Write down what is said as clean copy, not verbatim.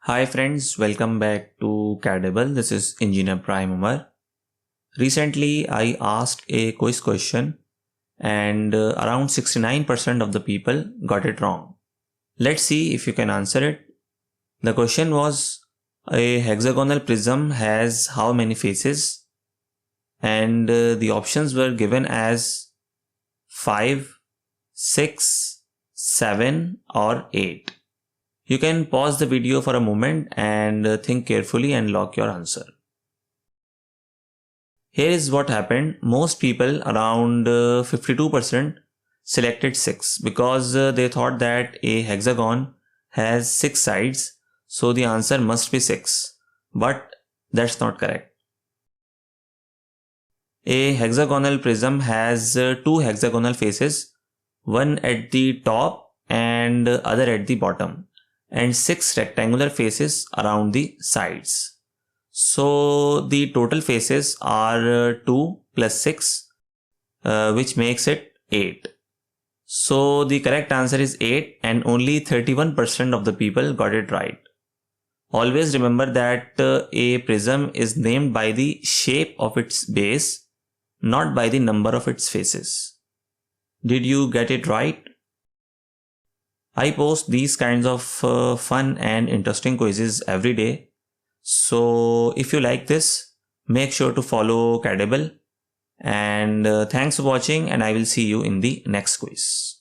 Hi friends, welcome back to CADable. This is Engineer Ibrahim Omer. Recently, I asked a quiz question and around 69% of the people got it wrong. Let's see if you can answer it. The question was, a hexagonal prism has how many faces? And the options were given as 5, 6, 7 or 8. You can pause the video for a moment and think carefully and lock your answer. Here is what happened. Most people, around 52%, selected 6 because they thought that a hexagon has 6 sides, so the answer must be 6. But that's not correct. A hexagonal prism has 2 hexagonal faces, one at the top and other at the bottom, and 6 rectangular faces around the sides. So the total faces are 2 plus 6, which makes it 8. So the correct answer is 8 and only 31% of the people got it right. Always remember that a prism is named by the shape of its base, not by the number of its faces. Did you get it right? I post these kinds of fun and interesting quizzes every day. So if you like this, make sure to follow CADable. And thanks for watching, and I will see you in the next quiz.